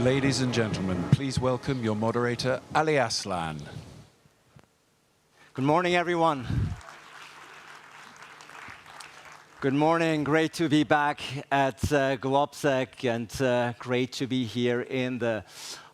Ladies and gentlemen, please welcome your moderator, Aslan. Good morning, everyone. Good morning. Great to be back at Globsec, and great to be here in the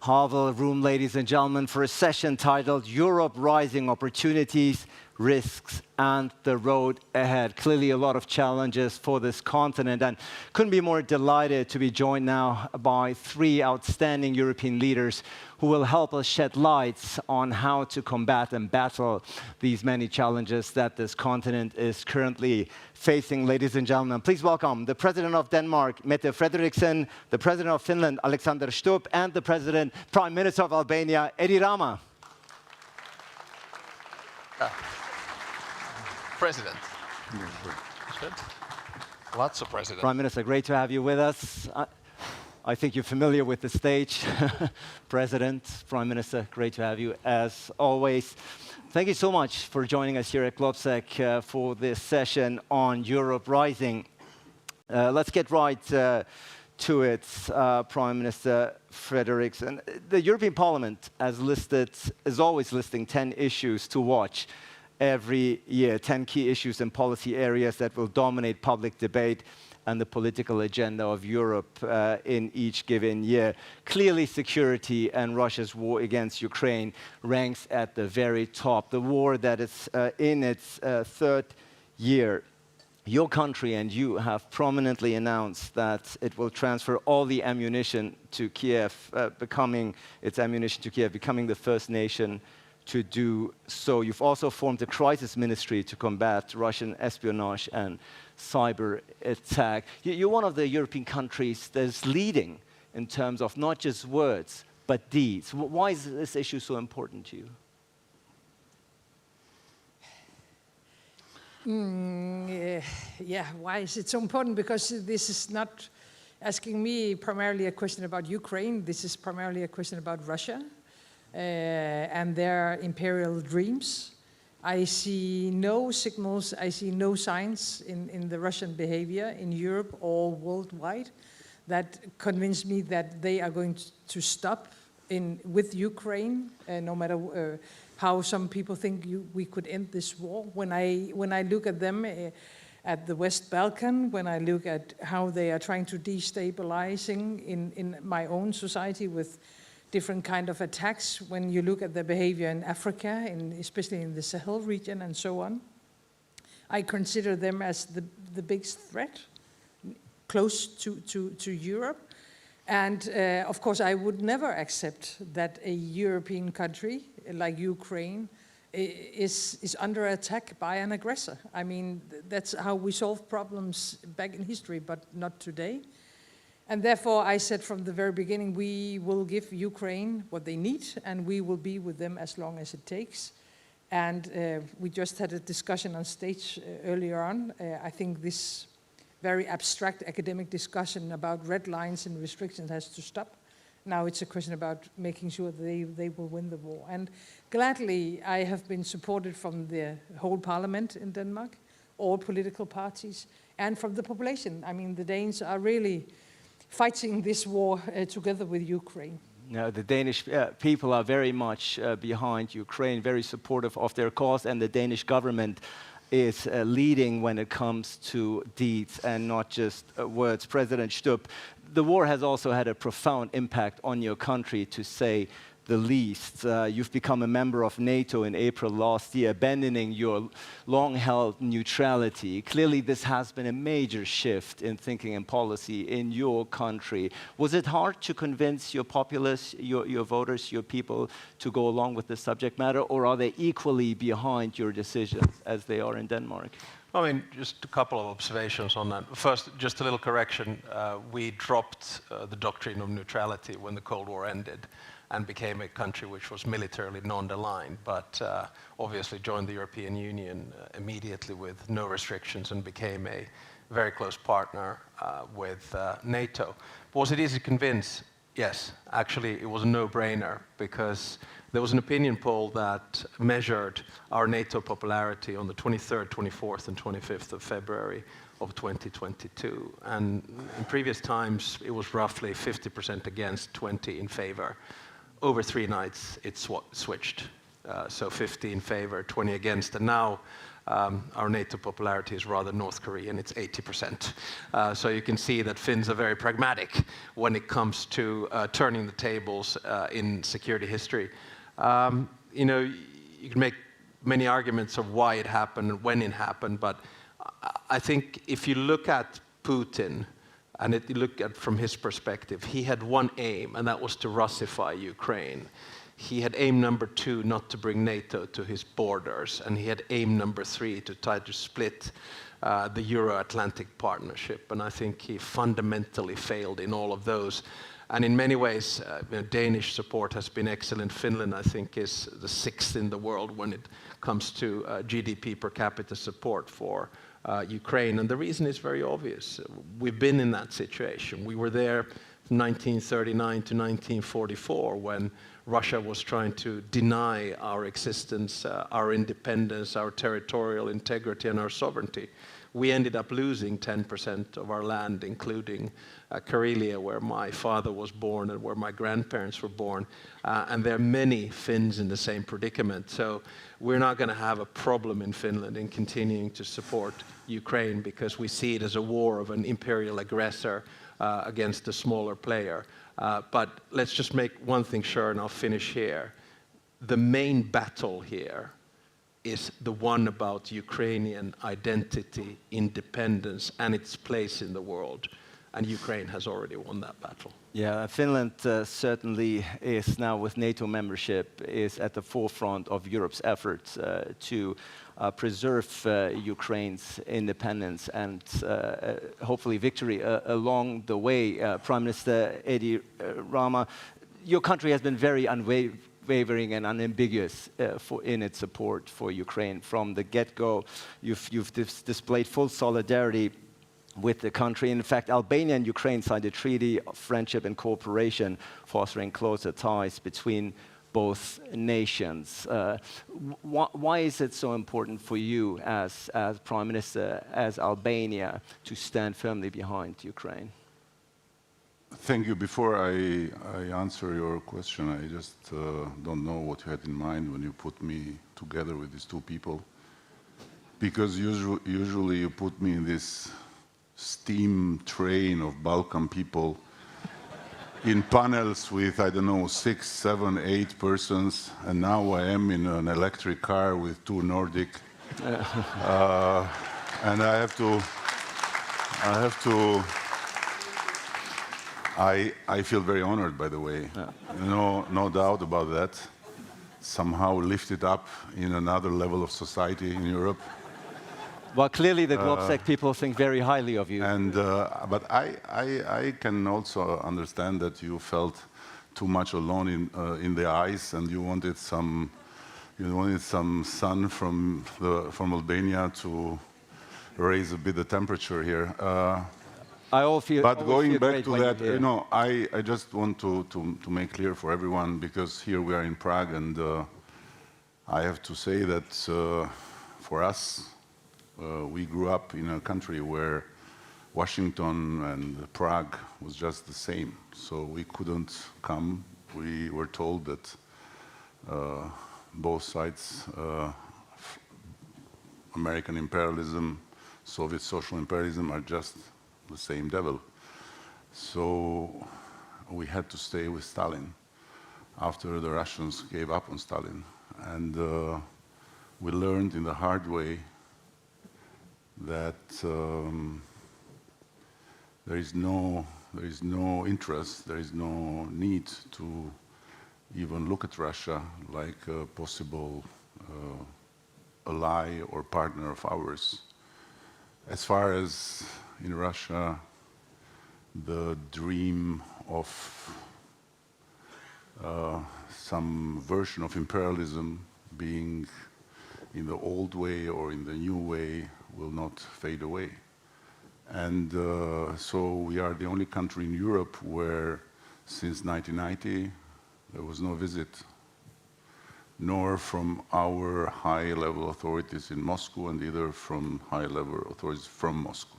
Havel room, ladies and gentlemen, for a session titled Europe Rising Opportunities, Risks, and the Road Ahead. Clearly a lot of challenges for this continent, and couldn't be more delighted to be joined now by three outstanding European leaders who will help us shed lights on how to combat and battle these many challenges that this continent is currently facing. Ladies and gentlemen, please welcome the President of Denmark, Mette, Frederiksen, the President of Finland, Stubb, and the Prime Minister of Albania, Rama. President. Good. Lots of presidents. Prime Minister, great to have you with us. I think you're familiar with the stage. President, Prime Minister, great to have you as always. Thank you so much for joining us here at Globsec for this session on Europe Rising. Let's get right to it, Prime Minister Frederiksen. The European Parliament is always listing 10 issues to watch every year, 10 key issues and policy areas that will dominate public debate and the political agenda of Europe in each given year. Clearly, security and Russia's war against Ukraine ranks at the very top. The war that is in its third year. Your country and you have prominently announced that it will transfer all the ammunition to Kiev, becoming the first nation to do so. You've also formed a crisis ministry to combat Russian espionage and cyber attack. You're one of the European countries that's leading in terms of not just words, but deeds. Why is this issue so important to you? Why is it so important? Because this is not asking me primarily a question about Ukraine. This is primarily a question about Russia and their imperial dreams. I see no signals, I see no signs in the Russian behavior in Europe or worldwide that convince me that they are going to stop with Ukraine, no matter how some people think we could end this war. When I look at them at the West Balkan, when I look at how they are trying to destabilizing in my own society with different kind of attacks, when you look at the behavior in Africa, especially in the Sahel region and so on, I consider them as the biggest threat close to Europe. And of course, I would never accept that a European country like Ukraine is under attack by an aggressor. I mean, that's how we solve problems back in history, but not today. And therefore, I said from the very beginning, we will give Ukraine what they need, and we will be with them as long as it takes. And we just had a discussion on stage earlier on. I think this very abstract academic discussion about red lines and restrictions has to stop. Now it's a question about making sure that they will win the war. And gladly, I have been supported from the whole parliament in Denmark, all political parties, and from the population. I mean, the Danes are really fighting this war together with Ukraine. The Danish people are very much behind Ukraine, very supportive of their cause, and the Danish government is leading when it comes to deeds and not just words. President Stubb, the war has also had a profound impact on your country, to say the least. You've become a member of NATO in April last year, abandoning your long-held neutrality. Clearly, this has been a major shift in thinking and policy in your country. Was it hard to convince your populace, your voters, your people to go along with the subject matter, or are they equally behind your decisions as they are in Denmark? I mean, just a couple of observations on that. First, just a little correction. We dropped the doctrine of neutrality when the Cold War ended and became a country which was militarily non-aligned, but obviously joined the European Union immediately with no restrictions and became a very close partner with NATO. Was it easy to convince? Yes, actually it was a no-brainer, because there was an opinion poll that measured our NATO popularity on the 23rd, 24th and 25th of February of 2022. And in previous times, it was roughly 50% against, 20 in favor. Over 3 nights, it switched. So 50 in favor, 20 against. And now our NATO popularity is rather North Korean, it's 80%. So you can see that Finns are very pragmatic when it comes to turning the tables in security history. You know, you can make many arguments of why it happened and when it happened, but I think if you look at Putin, and if you look at from his perspective, he had one aim, and that was to Russify Ukraine. He had aim number 2, not to bring NATO to his borders, and he had aim number 3, to try to split the Euro-Atlantic partnership, and I think he fundamentally failed in all of those. And in many ways, you know, Danish support has been excellent. Finland, I think, is the 6th in the world when it comes to GDP per capita support for Ukraine. And the reason is very obvious. We've been in that situation. We were there from 1939 to 1944 when Russia was trying to deny our existence, our independence, our territorial integrity, and our sovereignty. We ended up losing 10% of our land, including Karelia, where my father was born and where my grandparents were born. And there are many Finns in the same predicament. So we're not going to have a problem in Finland in continuing to support Ukraine because we see it as a war of an imperial aggressor against a smaller player. But let's just make one thing sure, and I'll finish here. The main battle here is the one about Ukrainian identity, independence, and its place in the world. And Ukraine has already won that battle. Yeah, Finland certainly is now, with NATO membership, is at the forefront of Europe's efforts to preserve Ukraine's independence and hopefully victory along the way. Prime Minister Rama, your country has been very unwavering and unambiguous in its support for Ukraine. From the get-go, you've displayed full solidarity with the country. In fact, Albania and Ukraine signed a treaty of friendship and cooperation, fostering closer ties between both nations. Why is it so important for you as Prime Minister, as Albania, to stand firmly behind Ukraine? Thank you. Before I answer your question, I just don't know what you had in mind when you put me together with these two people. Because usually you put me in this steam train of Balkan people in panels with, I don't know, 6, 7, 8 persons, and now I am in an electric car with 2 Nordic. And I feel very honored, by the way. No doubt about that. Somehow lifted up in another level of society in Europe. Well, clearly the Globsec people think very highly of you. And but I can also understand that you felt too much alone in the ice, and you wanted some sun from Albania to raise a bit the temperature here. But going back to that, you know, I just want to make clear for everyone, because here we are in Prague, and I have to say that for us, we grew up in a country where Washington and Prague was just the same. So we couldn't come. We were told that both sides, American imperialism, Soviet social imperialism, are just the same devil. So we had to stay with Stalin after the Russians gave up on Stalin. And we learned in the hard way that there is no interest, there is no need to even look at Russia like a possible ally or partner of ours. As far as in Russia, the dream of some version of imperialism, being in the old way or in the new way, will not fade away. And so we are the only country in Europe where since 1990 there was no visit, nor from our high-level authorities in Moscow and either from high-level authorities from Moscow.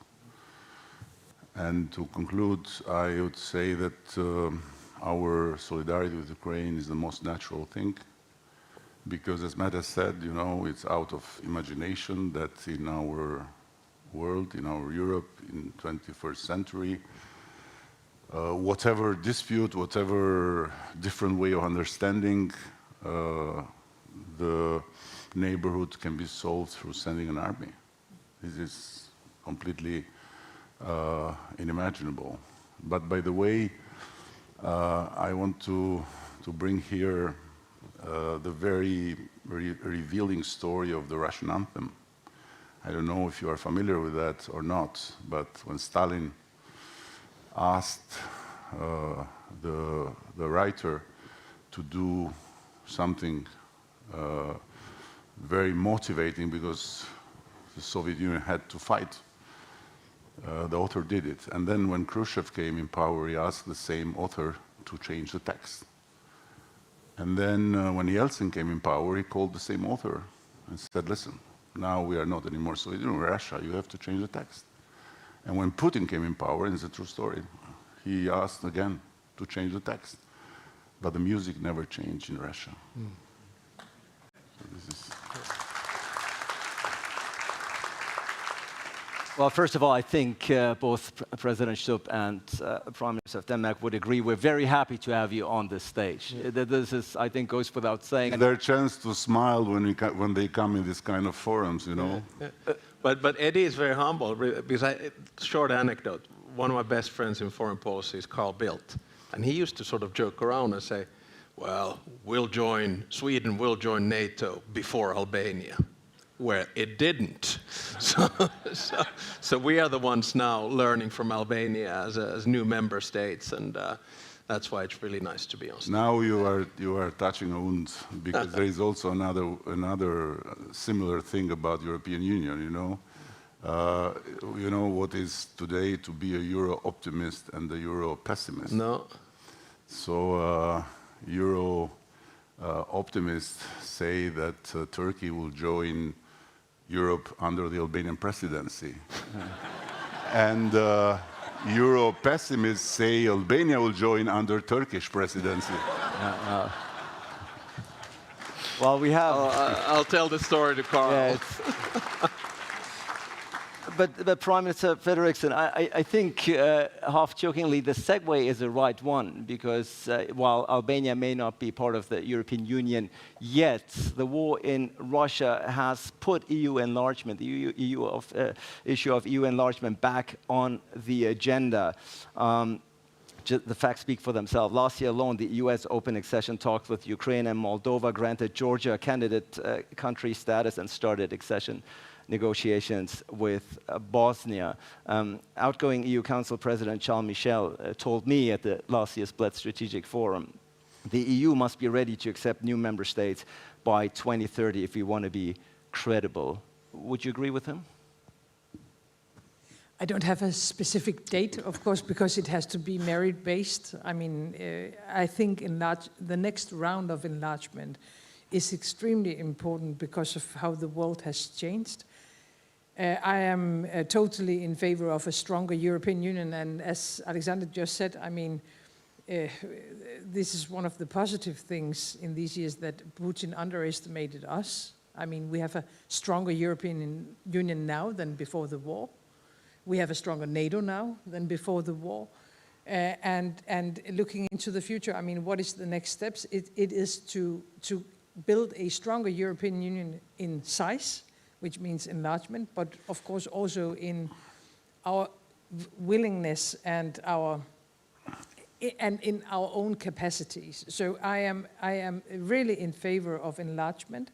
And to conclude, I would say that our solidarity with Ukraine is the most natural thing, because as Mette said, you know, it's out of imagination that in our world, in our Europe, in 21st century, whatever dispute, whatever different way of understanding, the neighborhood can be solved through sending an army. This is completely unimaginable. But by the way, I want to bring here the very revealing story of the Russian anthem. I don't know if you are familiar with that or not, but when Stalin asked the writer to do something very motivating because the Soviet Union had to fight, the author did it. And then when Khrushchev came in power, he asked the same author to change the text. And then when Yeltsin came in power, he called the same author and said, listen, now we are not anymore Soviet Union, we're Russia, you have to change the text. And when Putin came in power, and it's a true story, he asked again to change the text. But the music never changed in Russia. So this is... Well, first of all, I think both President Stubb and Prime Minister of Denmark would agree. We're very happy to have you on this stage. This is, I think, goes without saying. Their chance to smile when they come in this kind of forums, you know. But Eddie is very humble, because short anecdote, one of my best friends in foreign policy is Carl Bildt, and he used to sort of joke around and say, well, Sweden will join NATO before Albania, where it didn't. So we are the ones now learning from Albania as new member states, and that's why it's really nice to be on stage. Now you are touching a wound, because there is also another similar thing about European Union. You know what is today to be a Euro optimist and a Euro pessimist. No. So Euro optimists say that Turkey will join Europe under the Albanian presidency. And Euro pessimists say Albania will join under Turkish presidency. Well, we have... I'll tell the story to Carl. Yeah, but Prime Minister Frederiksen, I think, half-jokingly, the segue is the right one, because while Albania may not be part of the European Union yet, the war in Russia has put EU enlargement, the issue of EU enlargement back on the agenda. The facts speak for themselves. Last year alone, the US opened accession talks with Ukraine and Moldova, granted Georgia candidate country status, and started accession negotiations with Bosnia. Outgoing EU Council President Charles Michel told me at the last year's Bled Strategic Forum, the EU must be ready to accept new member states by 2030 if we want to be credible. Would you agree with him? I don't have a specific date, of course, because it has to be merit-based. I mean, I think the next round of enlargement is extremely important because of how the world has changed. I am totally in favor of a stronger European Union, and as Alexander just said, I mean, this is one of the positive things in these years, that Putin underestimated us. I mean, we have a stronger European Union now than before the war. We have a stronger NATO now than before the war. And looking into the future, I mean, what is the next steps? It is to build a stronger European Union in size, which means enlargement, but of course also in our willingness and in our own capacities. So I am really in favor of enlargement,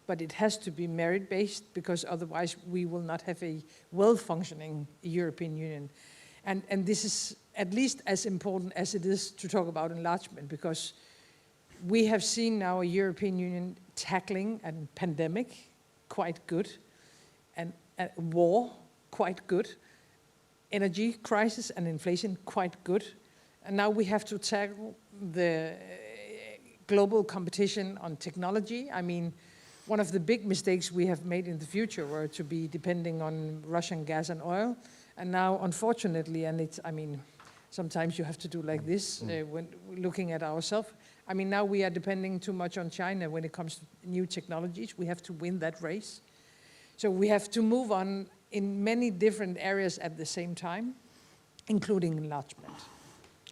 but it has to be merit-based, because otherwise we will not have a well-functioning European Union. And this is at least as important as it is to talk about enlargement, because we have seen now a European Union tackling a pandemic quite good, and a war quite good, energy crisis and inflation quite good. And now we have to tackle the global competition on technology. I mean, one of the big mistakes we have made in the future were to be depending on Russian gas and oil. And now, unfortunately, and it's, I mean, sometimes you have to do like this when looking at ourselves. I mean, now we are depending too much on China when it comes to new technologies. We have to win that race. So we have to move on in many different areas at the same time, including enlargement.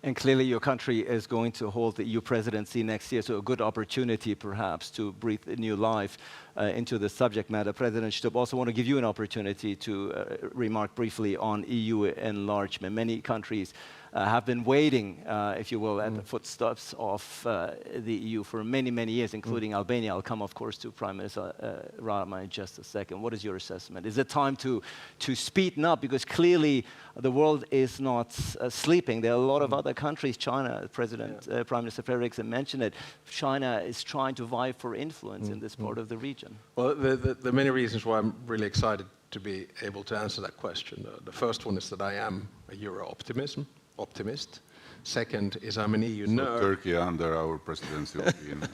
And clearly your country is going to hold the EU presidency next year, so a good opportunity perhaps to breathe a new life into the subject matter. President Stubb, also want to give you an opportunity to remark briefly on EU enlargement. Many countries have been waiting, if you will, at the footsteps of the EU for many, many years, including Albania. I'll come, of course, to Prime Minister Rama in just a second. What is your assessment? Is it time to speeden up? Because clearly the world is not sleeping. There are a lot of other countries. China, Prime Minister Frederiksen mentioned it. China is trying to vie for influence in this part of the region. Well, there are many reasons why I'm really excited to be able to answer that question. The first one is that I am a Euro optimist. Second is I'm an EU nerd. Turkey under our presidency will be in.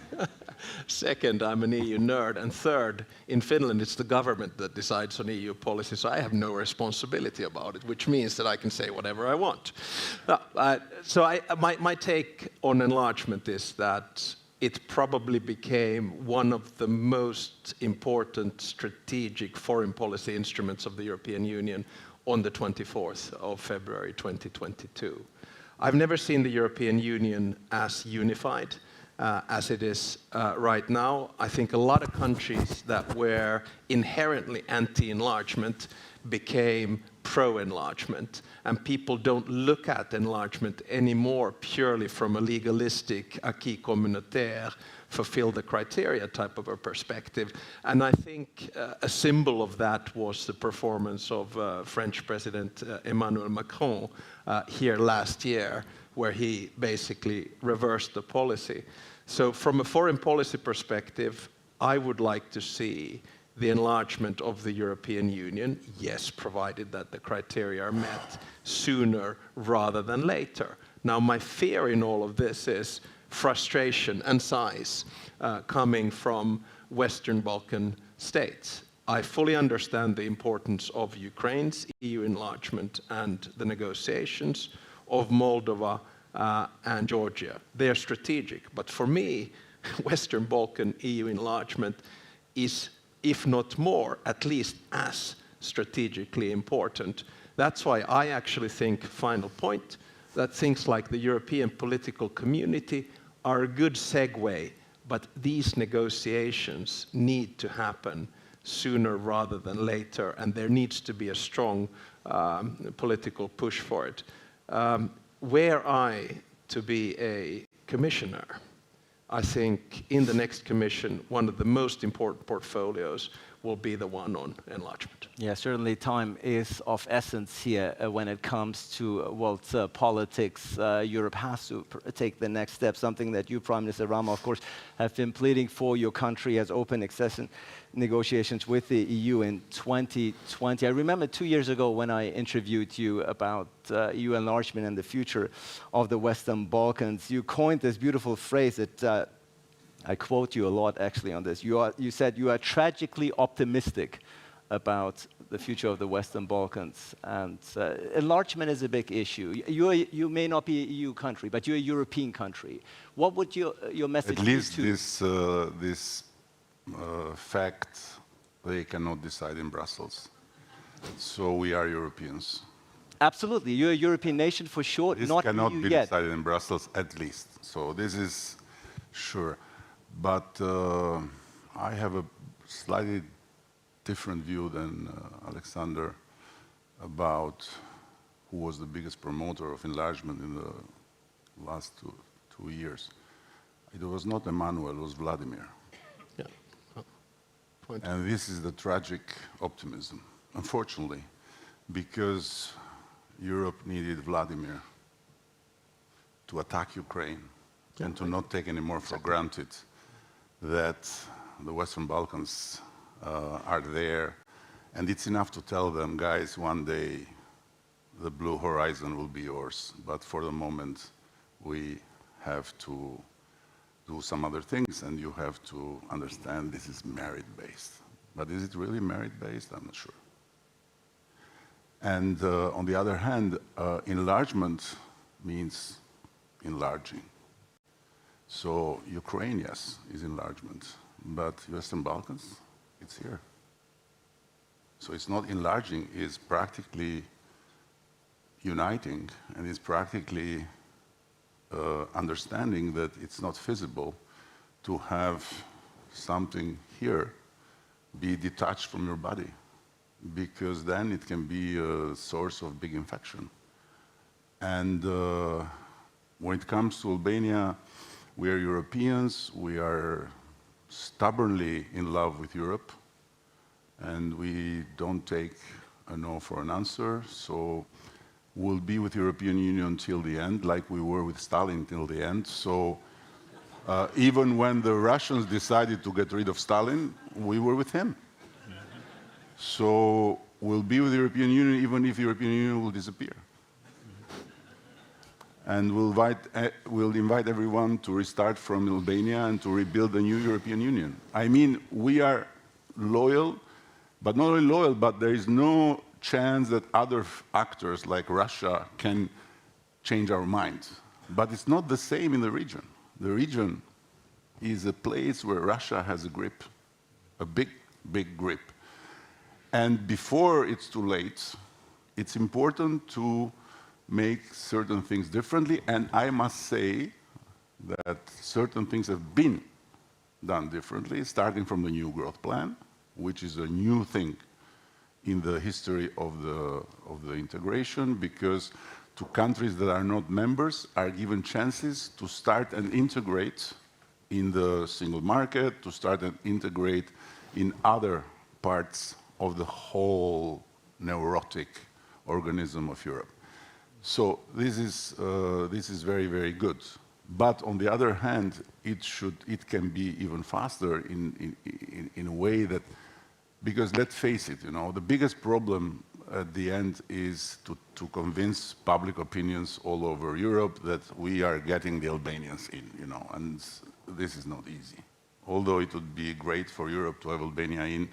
Second, I'm an EU nerd. And third, in Finland, it's the government that decides on EU policy, so I have no responsibility about it, which means that I can say whatever I want. My take on enlargement is that it probably became one of the most important strategic foreign policy instruments of the European Union on the 24th of February 2022. I've never seen the European Union as unified as it is right now. I think a lot of countries that were inherently anti-enlargement became pro-enlargement, and people don't look at enlargement anymore purely from a legalistic acquis communautaire, fulfill the criteria type of a perspective. And I think a symbol of that was the performance of French President Emmanuel Macron here last year, where he basically reversed the policy. So from a foreign policy perspective, I would like to see the enlargement of the European Union, yes, provided that the criteria are met sooner rather than later. Now, my fear in all of this is frustration and size coming from Western Balkan states. I fully understand the importance of Ukraine's EU enlargement and the negotiations of Moldova and Georgia. They are strategic, but for me, Western Balkan EU enlargement is, if not more, at least as strategically important. That's why I actually think, final point, that things like the European political community are a good segue, but these negotiations need to happen sooner rather than later, and there needs to be a strong political push for it. Were I to be a commissioner, I think in the next commission, one of the most important portfolios will be the one on enlargement. Yeah, certainly time is of essence here when it comes to world politics. Europe has to take the next step, something that you, Prime Minister Rama, of course, have been pleading for. Your country has open accession negotiations with the EU in 2020. I remember 2 years ago when I interviewed you about EU enlargement and the future of the Western Balkans. You coined this beautiful phrase that I quote you a lot actually on this. You said you are tragically optimistic about the future of the Western Balkans, and enlargement is a big issue. You may not be an EU country, but you're a European country. What would your message be to? At least this fact they cannot decide in Brussels. So we are Europeans. Absolutely, you're a European nation for sure. This not cannot EU be yet. decided in Brussels, at least. So this is sure. But I have a slightly different view than Alexander about who was the biggest promoter of enlargement in the last two years. It was not Emmanuel, it was Vladimir. Yeah. Point. And this is the tragic optimism, unfortunately, because Europe needed Vladimir to attack Ukraine and to not take any more for granted that the Western Balkans are there. And it's enough to tell them, guys, one day the blue horizon will be yours. But for the moment, we have to do some other things, and you have to understand this is merit-based. But is it really merit-based? I'm not sure. And on the other hand, enlargement means enlarging. So Ukraine, yes, is enlargement, but Western Balkans, it's here. So it's not enlarging, it's practically uniting, and it's practically understanding that it's not feasible to have something here be detached from your body, because then it can be a source of big infection. And when it comes to Albania, we are Europeans, we are stubbornly in love with Europe, and we don't take a no for an answer, so we'll be with the European Union till the end, like we were with Stalin till the end. So even when the Russians decided to get rid of Stalin, we were with him. So we'll be with the European Union even if the European Union will disappear. And we'll invite everyone to restart from Albania and to rebuild the new European Union. I mean, we are loyal, but not only loyal, but there is no chance that other actors like Russia can change our mind. But it's not the same in the region. The region is a place where Russia has a grip, a big, big grip. And before it's too late, it's important to make certain things differently. And I must say that certain things have been done differently, starting from the new growth plan, which is a new thing in the history of the integration, because to countries that are not members are given chances to start and integrate in the single market, to start and integrate in other parts of the whole neurotic organism of Europe. So this is very, very good. But on the other hand, it can be even faster in a way that, because let's face it, the biggest problem at the end is to convince public opinions all over Europe that we are getting the Albanians in, and this is not easy. Although it would be great for Europe to have Albania in,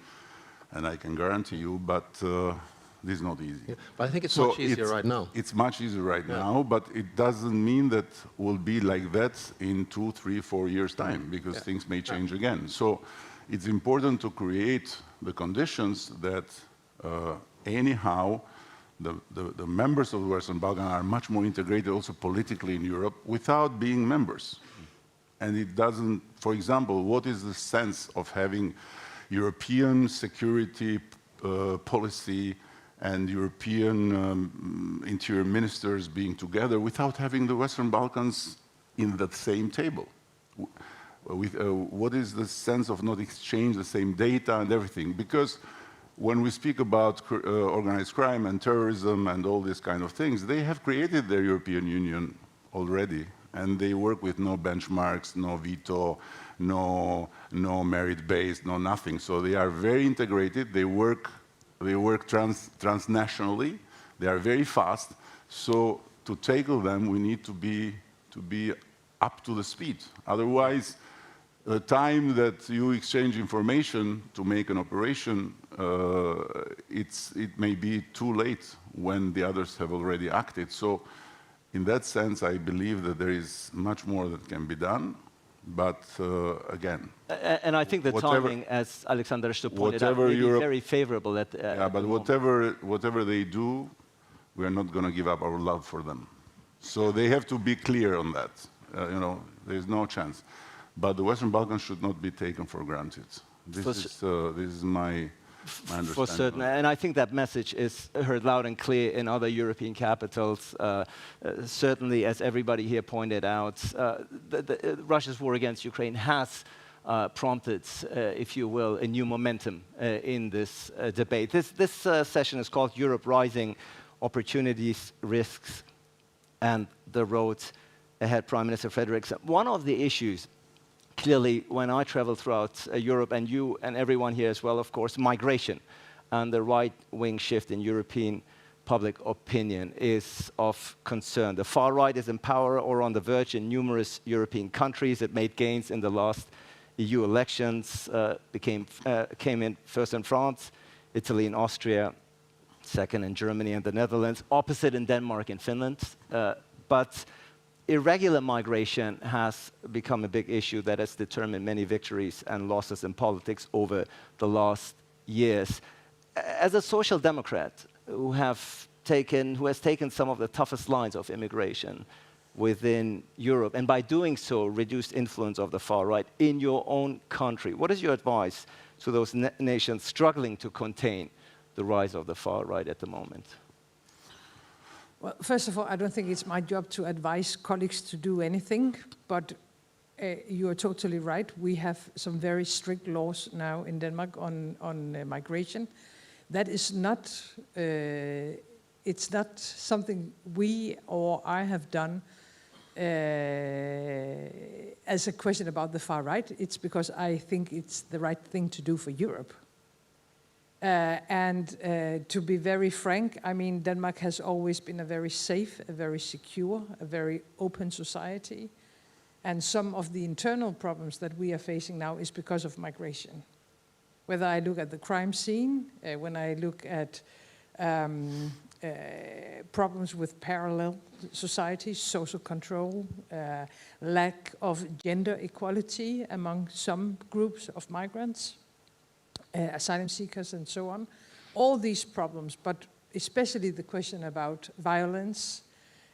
and I can guarantee you, but this is not easy. Yeah, but I think it's much easier right now. It's much easier right now, but it doesn't mean that we'll be like that in 2, 3, 4 years' time, because things may change again. So it's important to create the conditions that anyhow the members of the Western Balkans are much more integrated also politically in Europe without being members. And it doesn't, for example, what is the sense of having European security policy and European interior ministers being together without having the Western Balkans in that same table? What is the sense of not exchange the same data and everything? Because when we speak about organized crime and terrorism and all these kind of things, they have created their European Union already, and they work with no benchmarks, no veto, no merit-based, no nothing. So they are very integrated. They work transnationally. They are very fast. So to tackle them, we need to be up to the speed. Otherwise, the time that you exchange information to make an operation, it may be too late when the others have already acted. So in that sense, I believe that there is much more that can be done. But again... And I think the timing, as Alexander Stubb pointed out, may be very favorable. But whatever they do, we are not going to give up our love for them. So they have to be clear on that. There's no chance. But the Western Balkans should not be taken for granted. This is my understanding. For certain, and I think that message is heard loud and clear in other European capitals. Certainly, as everybody here pointed out, Russia's war against Ukraine has prompted, if you will, a new momentum in this debate. This session is called Europe Rising: Opportunities, Risks, and the Road Ahead. Prime Minister Frederiksen. One of the issues, clearly, when I travel throughout Europe, and you and everyone here as well, of course, migration and the right-wing shift in European public opinion is of concern. The far right is in power or on the verge in numerous European countries. It made gains in the last EU elections, came in first in France, Italy, and Austria. second in Germany and the Netherlands, opposite in Denmark and Finland. But irregular migration has become a big issue that has determined many victories and losses in politics over the last years. As a social democrat who has taken some of the toughest lines of immigration within Europe, and by doing so, reduced influence of the far right in your own country, what is your advice to those nations struggling to contain the rise of the far right at the moment? Well, first of all, I don't think it's my job to advise colleagues to do anything, but you are totally right. We have some very strict laws now in Denmark on migration. That is not, it's not something we or I have done as a question about the far right. It's because I think it's the right thing to do for Europe. To be very frank, I mean, Denmark has always been a very safe, a very secure, a very open society. And some of the internal problems that we are facing now is because of migration. Whether I look at the crime scene, when I look at problems with parallel societies, social control, lack of gender equality among some groups of migrants, asylum seekers and so on. All these problems, but especially the question about violence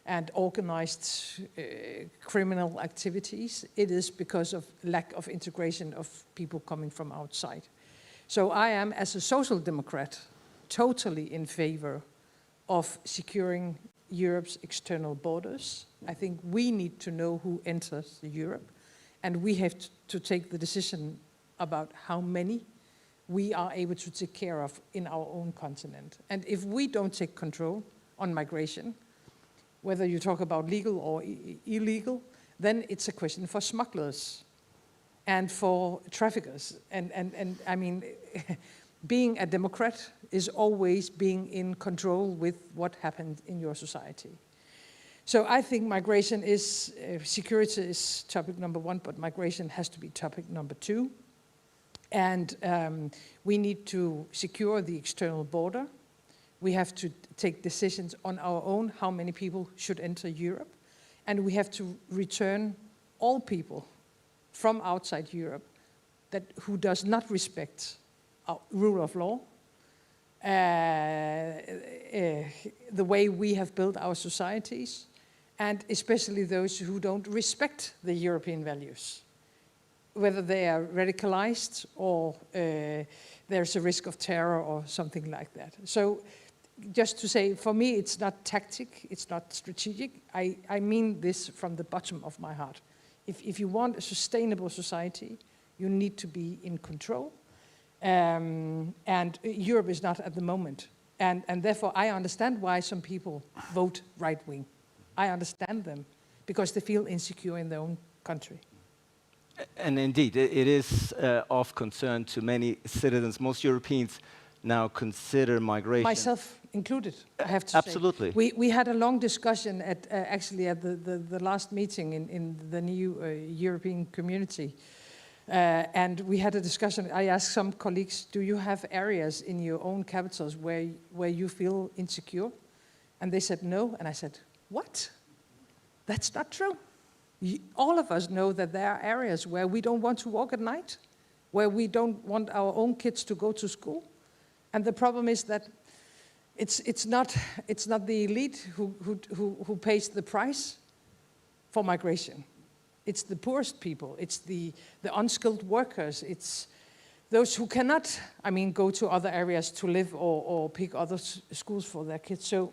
and organized criminal activities, it is because of lack of integration of people coming from outside. So I am, as a social democrat, totally in favor of securing Europe's external borders. I think we need to know who enters Europe, and we have to take the decision about how many we are able to take care of in our own continent. And if we don't take control on migration, whether you talk about legal or illegal, then it's a question for smugglers and for traffickers. And I mean, being a democrat is always being in control with what happened in your society. So I think migration is, security is topic number one, but migration has to be topic number two. And we need to secure the external border. We have to take decisions on our own, how many people should enter Europe. And we have to return all people from outside Europe who does not respect our rule of law, the way we have built our societies, and especially those who don't respect the European values, whether they are radicalized or there's a risk of terror or something like that. So just to say, for me, it's not tactic, it's not strategic. I mean this from the bottom of my heart. If you want a sustainable society, you need to be in control. And Europe is not at the moment. And therefore, I understand why some people vote right-wing. I understand them, because they feel insecure in their own country. And indeed, it is of concern to many citizens. Most Europeans now consider migration... Myself included, I have to Absolutely. say. We had a long discussion at actually at the last meeting in the new European community. And we had a discussion. I asked some colleagues, do you have areas in your own capitals where you feel insecure? And they said no. And I said, what? That's not true. All of us know that there are areas where we don't want to walk at night, where we don't want our own kids to go to school. And the problem is that it's not the elite who pays the price for migration. It's the poorest people, it's the unskilled workers, it's those who cannot, I mean, go to other areas to live or pick other schools for their kids. So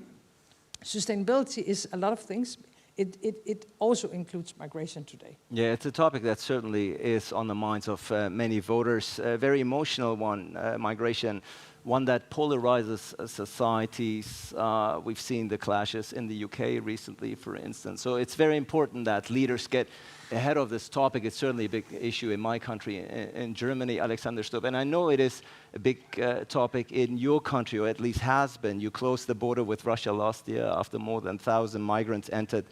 sustainability is a lot of things. It also includes migration today. Yeah, it's a topic that certainly is on the minds of many voters. A very emotional one, migration, one that polarizes societies. We've seen the clashes in the UK recently, for instance. So it's very important that leaders get ahead of this topic. It's certainly a big issue in my country, in Germany, Alexander Stubb. And I know it is a big topic in your country, or at least has been. You closed the border with Russia last year after more than 1,000 migrants entered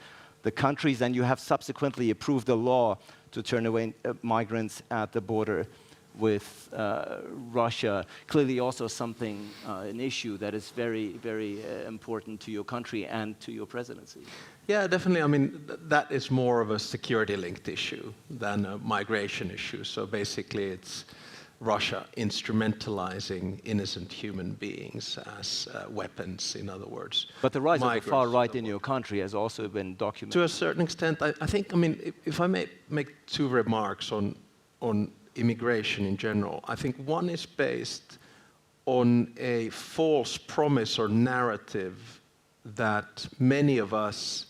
the countries, and you have subsequently approved a law to turn away migrants at the border with Russia. Clearly also something, an issue that is very, very important to your country and to your presidency. Yeah, definitely. I mean, that is more of a security-linked issue than a migration issue. So basically, it's Russia instrumentalizing innocent human beings as weapons, in other words. But the rise of the far right in your your country has also been documented. To a certain extent, I think, I mean, if I may make two remarks on immigration in general, I think one is based on a false promise or narrative that many of us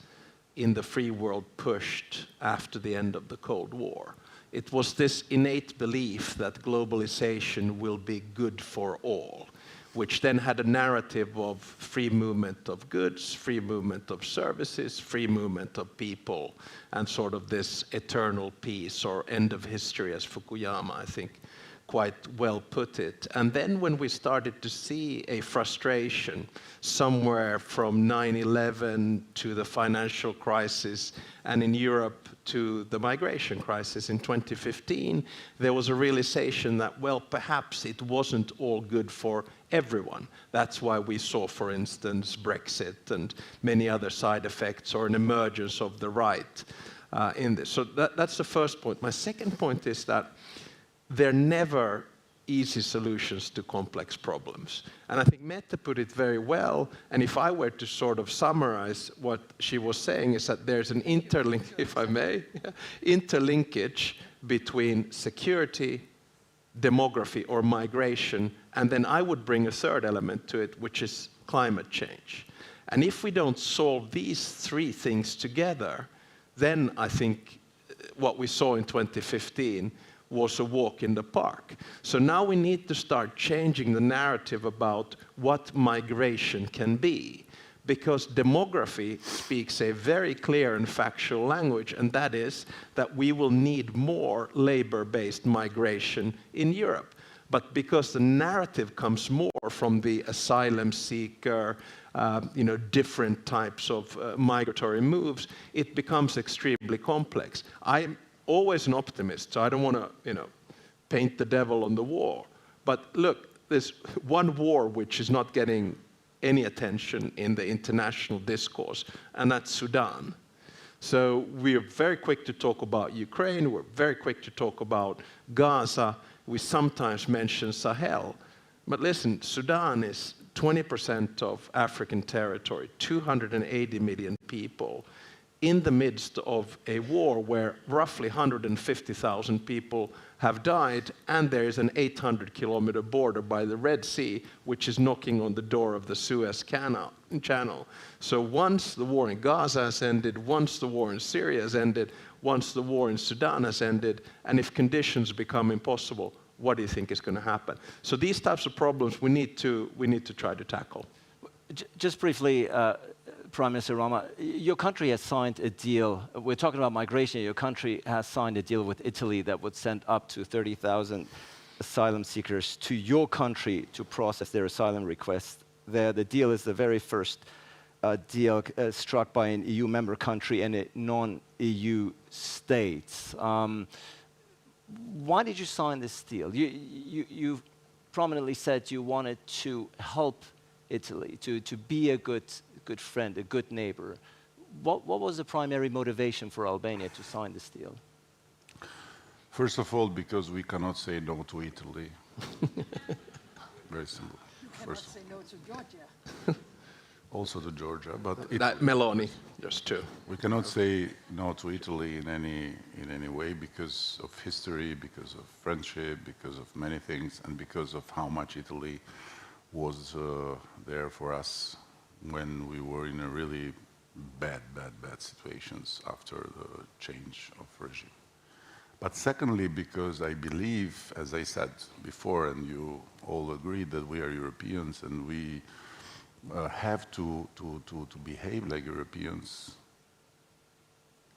in the free world pushed after the end of the Cold War. It was this innate belief that globalization will be good for all, which then had a narrative of free movement of goods, free movement of services, free movement of people, and sort of this eternal peace or end of history, as Fukuyama, I think, quite well put it. And then when we started to see a frustration somewhere from 9/11 to the financial crisis, and in Europe to the migration crisis in 2015, there was a realization that, well, perhaps it wasn't all good for everyone. That's why we saw, for instance, Brexit and many other side effects or an emergence of the right in this. So that's the first point. My second point is that there are never easy solutions to complex problems. And I think Mette put it very well, and if I were to sort of summarize what she was saying is that there's an interlinkage between security, demography or migration, and then I would bring a third element to it, which is climate change. And if we don't solve these three things together, then I think what we saw in 2015 was a walk in the park. So now we need to start changing the narrative about what migration can be, because demography speaks a very clear and factual language, and that is that we will need more labor-based migration in Europe. But because the narrative comes more from the asylum seeker, different types of migratory moves, it becomes extremely complex. I'm always an optimist, so I don't want to, paint the devil on the wall. But look, there's one war which is not getting any attention in the international discourse, and that's Sudan. So we are very quick to talk about Ukraine, we're very quick to talk about Gaza, we sometimes mention Sahel. But listen, Sudan is 20% of African territory, 280 million people, in the midst of a war where roughly 150,000 people have died, and there is an 800-kilometer border by the Red Sea, which is knocking on the door of the Suez Channel. So once the war in Gaza has ended, once the war in Syria has ended, once the war in Sudan has ended, and if conditions become impossible, what do you think is going to happen? So these types of problems we need to try to tackle. Just briefly, Prime Minister Rama, your country has signed a deal. We're talking about migration. Your country has signed a deal with Italy that would send up to 30,000 asylum seekers to your country to process their asylum requests there. The deal is the very first deal struck by an EU member country and a non-EU state. Why did you sign this deal? You prominently said you wanted to help Italy, to be a good friend, a good neighbor. What was the primary motivation for Albania to sign this deal? First of all, because we cannot say no to Italy. Very simple. You cannot say no to Georgia. Also to Georgia, but That Meloni, just two. we cannot say no to Italy in any way because of history, because of friendship, because of many things, and because of how much Italy was there for us when we were in a really bad situations after the change of regime. But secondly, because I believe, as I said before, and you all agreed that we are Europeans and we have to behave like Europeans,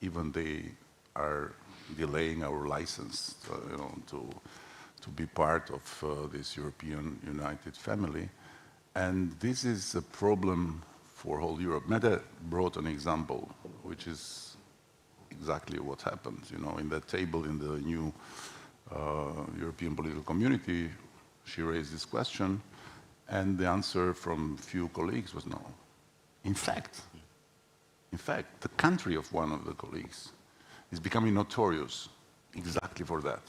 even they are delaying our license, to be part of this European United family. And this is a problem for whole Europe. Mette brought an example, which is exactly what happened. In that table in the new European political community, she raised this question, and the answer from few colleagues was no. In fact, the country of one of the colleagues is becoming notorious exactly for that,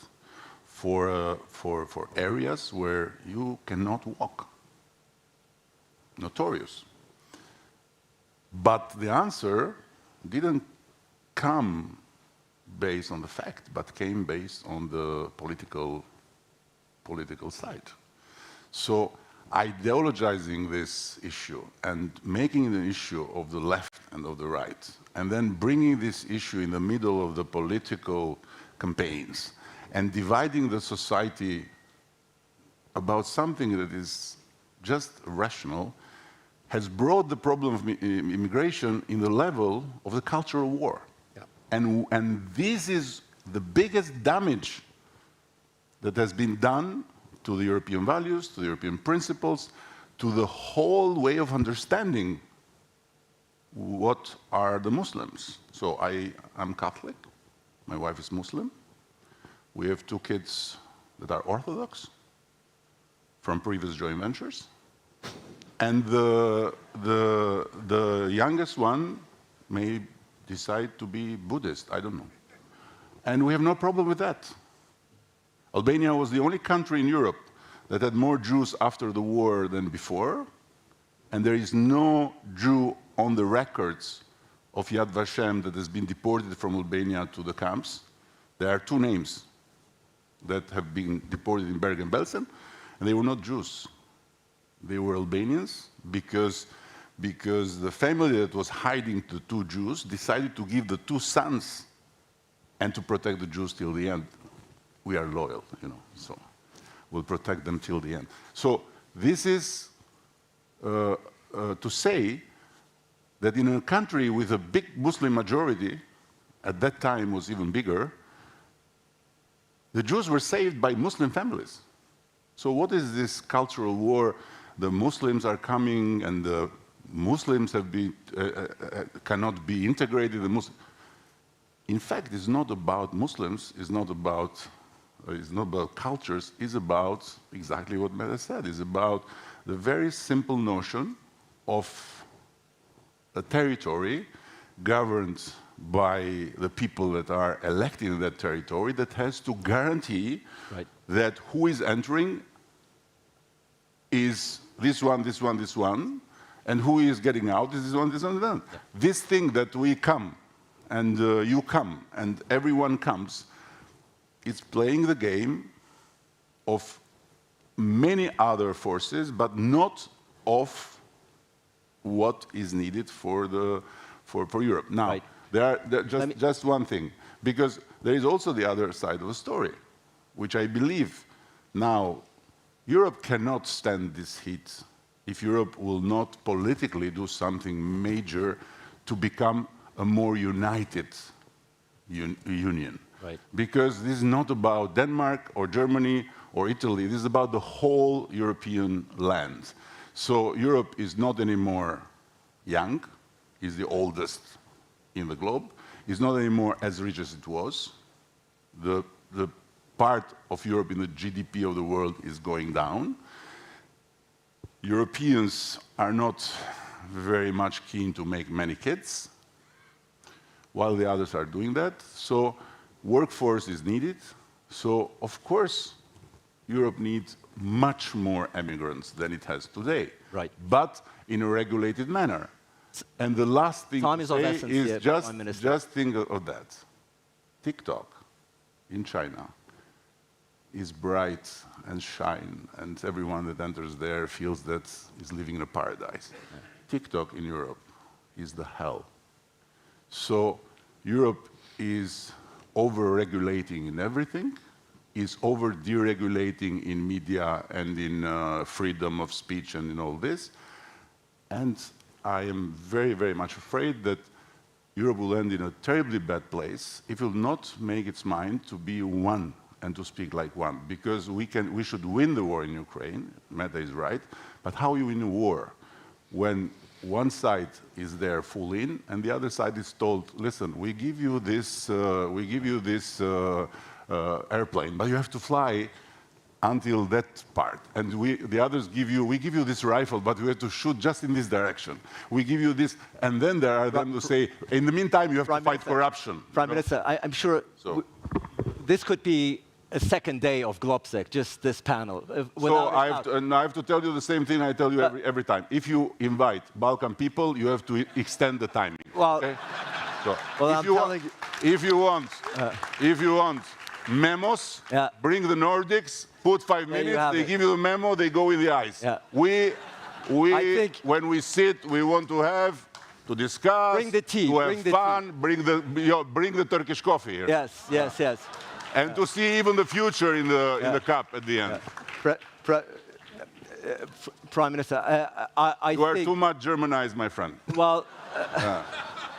for areas where you cannot walk. Notorious. But the answer didn't come based on the fact, but came based on the political side. So ideologizing this issue and making it an issue of the left and of the right, and then bringing this issue in the middle of the political campaigns and dividing the society about something that is just rational, has brought the problem of immigration in the level of the cultural war. Yeah. And this is the biggest damage that has been done to the European values, to the European principles, to the whole way of understanding what are the Muslims. So I'm Catholic, my wife is Muslim, we have 2 kids that are Orthodox from previous joint ventures, and the youngest one may decide to be Buddhist, I don't know. And we have no problem with that. Albania was the only country in Europe that had more Jews after the war than before, and there is no Jew on the records of Yad Vashem that has been deported from Albania to the camps. There are 2 names that have been deported in Bergen-Belsen, and they were not Jews. They were Albanians because the family that was hiding the 2 Jews decided to give the 2 sons and to protect the Jews till the end. We are loyal, so we'll protect them till the end. So this is to say that in a country with a big Muslim majority, at that time was even bigger, the Jews were saved by Muslim families. So what is this cultural war? The Muslims are coming and the Muslims have been, cannot be integrated. In fact, it's not about Muslims, it's not about cultures, it's about exactly what Mette said. It's about the very simple notion of a territory governed by the people that are elected in that territory that has to guarantee that who is entering is this one, this one, this one, and who is getting out is this one, this one, this one. Yeah. This thing that we come, and you come, and everyone comes, it's playing the game of many other forces, but not of what is needed for Europe. Now, just one thing, because there is also the other side of the story, which I believe now Europe cannot stand this heat if Europe will not politically do something major to become a more united union. Right. Because this is not about Denmark or Germany or Italy, this is about the whole European land. So Europe is not anymore young, is the oldest in the globe, is not anymore as rich as it was. The part of Europe in the GDP of the world is going down. Europeans are not very much keen to make many kids, while the others are doing that. So workforce is needed. So of course, Europe needs much more immigrants than it has today, right? But in a regulated manner. And the last thing to say is just think of that. TikTok in China is bright and shine, and everyone that enters there feels that is living in a paradise. Yeah. TikTok in Europe is the hell. So Europe is over-regulating in everything, is over-deregulating in media and in freedom of speech and in all this. And I am very, very much afraid that Europe will end in a terribly bad place if it will not make its mind to be one and to speak like one. Because we should win the war in Ukraine, Mette is right, but how you win a war when one side is there full in and the other side is told, listen, we give you this airplane, but you have to fly until that part. And the others we give you this rifle, but we have to shoot just in this direction. We give you this, and then there are them to say, in the meantime, you have to fight corruption. Prime Minister, I'm sure this could be a second day of Globsec, just this panel. So I have to tell you the same thing I tell you every time. If you invite Balkan people, you have to extend the timing. Well, okay? So well, if you want memos, bring the Nordics, put 5 minutes, they give you the memo, they go in the ice. Yeah. When we sit, we want to discuss, bring the tea, to have fun, bring the Turkish coffee here. Yes, yes, yes. And to see even the future in the cup at the end. Prime Minister, you are too much Germanized, my friend. Well,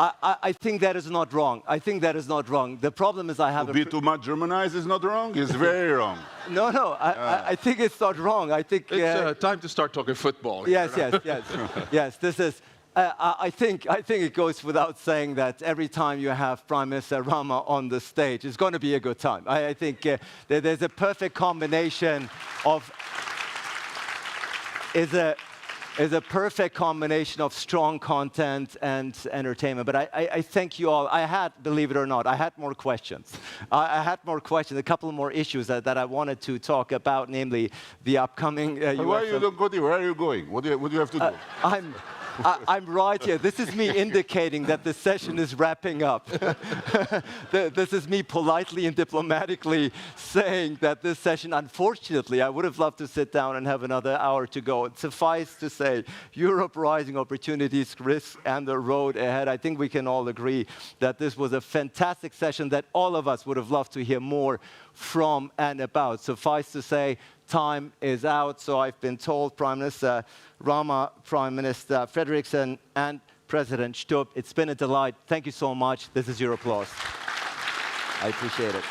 I think that is not wrong. I think that is not wrong. The problem is I have to be too much Germanized is not wrong. It's very wrong. No. I think it's not wrong. I think it's time to start talking football. Yes. Yes. This is. I think it goes without saying that every time you have Prime Minister Rama on the stage, it's going to be a good time. I think there's a perfect combination of. Is a perfect combination of strong content and entertainment. But I thank you all. Believe it or not, I had more questions. I had more questions, a couple more issues that I wanted to talk about, namely the upcoming Why you don't go there? Where are you going? What do you have to do? I'm right here. This is me indicating that the session is wrapping up. This is me politely and diplomatically saying that this session, unfortunately, I would have loved to sit down and have another hour to go. Suffice to say, Europe rising, opportunities, risks, and the road ahead. I think we can all agree that this was a fantastic session that all of us would have loved to hear more from and about. Suffice to say, time is out, so I've been told. Prime Minister Rama, Prime Minister Frederiksen, and President Stubb, it's been a delight. Thank you so much. This is your applause. I appreciate it.